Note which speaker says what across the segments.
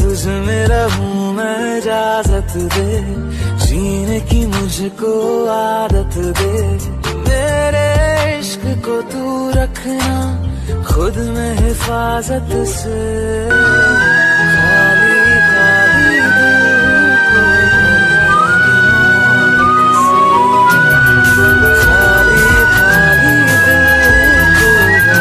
Speaker 1: तुझ में रहूं मैं, इजाजत दे जीने की मुझको आदत दे। मेरे इश्क को तू रखना खुद में हिफाजत से, खाली खाली दिल को खाली खाली दिल को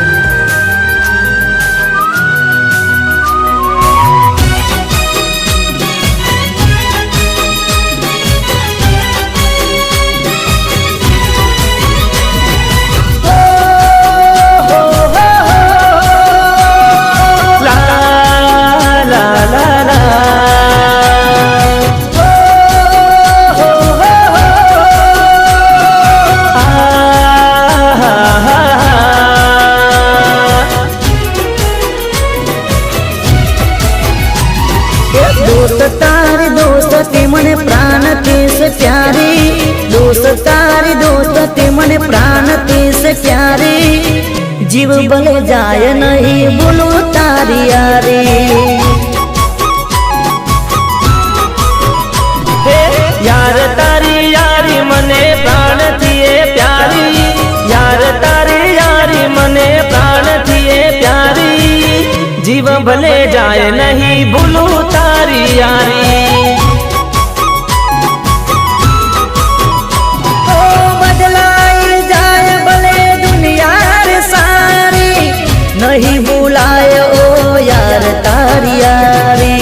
Speaker 2: तारी दोस्ती मने प्राण से प्यारी, दोस्त तारी दोस्ती मने प्राण से प्यारी। जीव भले जाए नहीं बोलो तारी यारी,
Speaker 3: यार तारी यारी मने प्राण थिए प्यारी, यार तारी यारी मने प्राण थिए प्यारी। जीव भले जाए नहीं भूलू तारी यारी।
Speaker 2: ओ बदलाई जाए भले दुनिया रे सारी, नहीं भुलाए ओ यार तारी यारी।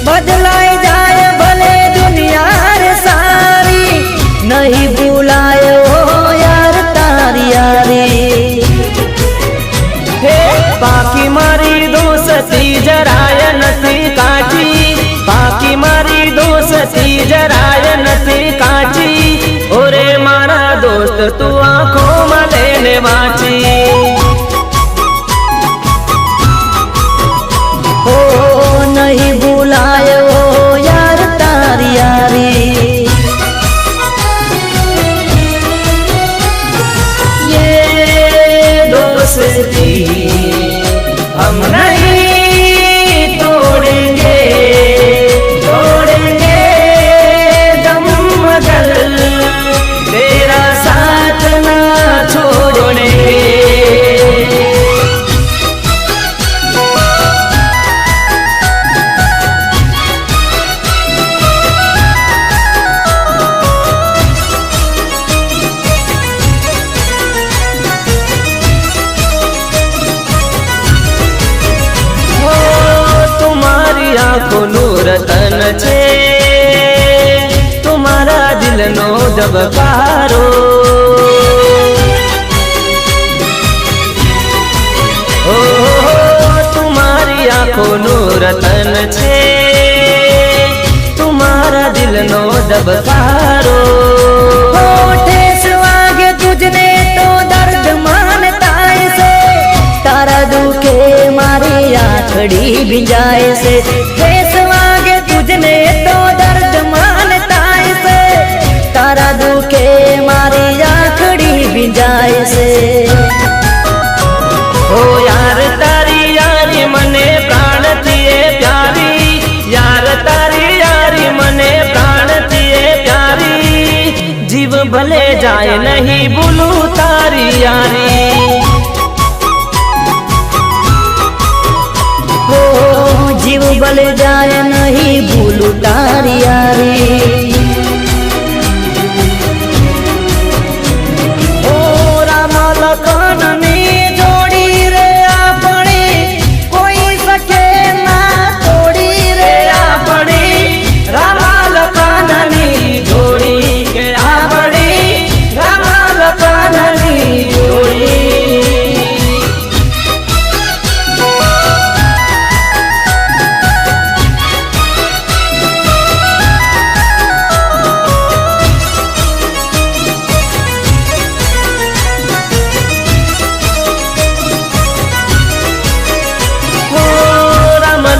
Speaker 2: बदलाई जाए भले दुनिया रे सारी, नहीं भुलाए ओ यार तारी यारी।
Speaker 3: बाकी मारी दोस्ती जराय नथी काटी, बाकी मारी दोस्ती जराय नथी काटी। ओरे मारा दोस्त तू आंखों में लेने वाची।
Speaker 2: ओ नहीं भुलाए ओ यार तारी यारी।
Speaker 3: ये दोस्ती हम नहीं तोड़ेंगे, तोड़ेंगे दम मगर तेरा साथ ना छोड़ेंगे। आँखों नूर तन छे तुम्हारा दिल नो जब कारो। ओ तुम्हारी आँखों नूर तन छे तुम्हारा दिल नो जब कारो।
Speaker 2: ठेस वागे तुझने तो दर्द मानता से, तारा दुखे मारी आखड़ी भिंजाए से। ठेस वागे तुझने तो दर्द मानता से, तारा दुखे मारी आखड़ी भिंजाए से।
Speaker 3: ओ यार तारी यारी मने प्राण थिए प्यारी, यार तारी यारी मने प्राण थिए प्यारी। जीव भले जाए नहीं भूलू तारी यारी।
Speaker 2: जीव भले जाए नहीं भूलू तारी यारी। ओ राम लखन नी जोड़ी रे आपणी, कोई सके ना तोड़ी रे आपणी।
Speaker 3: राम लखन नी जोड़ी के आपणी, राम लखन नी जोड़ी।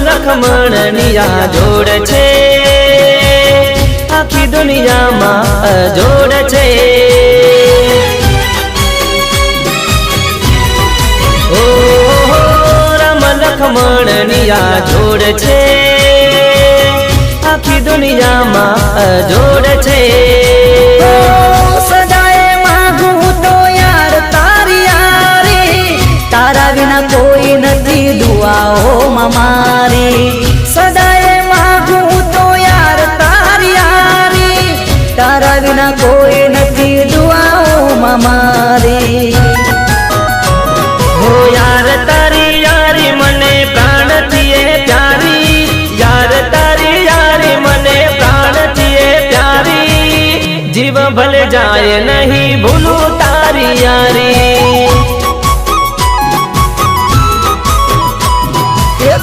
Speaker 3: लखमण निया जोड़ छे आखी दुनिया में जोड़ छे। ओ राम लखमण निया जोड़ छे દુનિયામાં અજોડ છે.
Speaker 2: સદાય માંગુ તો યાર તારી યારી, તારા વિના કોઈ નથી દુઆઓમાં મારી. સદાય માંગુ તો યાર તારી યારી, તારા વિના કોઈ નથી દુઆઓમાં મારી.
Speaker 3: હો યાર તારી યારી મને પ્રાણથી એ પ્યારી, યાર તારી યારી મને પ્રાણથી એ પ્યારી. જીવ ભલે જાય નહીં ભૂલું તારી યારી.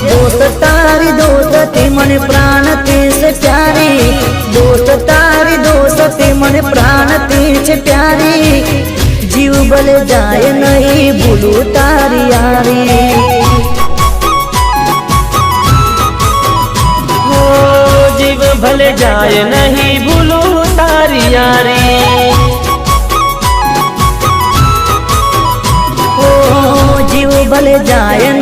Speaker 2: દોસ્ત તારી દોસ્તી મને પ્રાણથી છે પ્યારી, દોસ્ત તારી દોસ્તી મને પ્રાણથી છે પ્યારી. જીવ ભલે જાય નહીં ભૂલું તારી યારી.
Speaker 3: હો જીવ ભલે જાય નહીં ભૂલું તારી યારી.
Speaker 2: ઓ જીવ ભલે જાય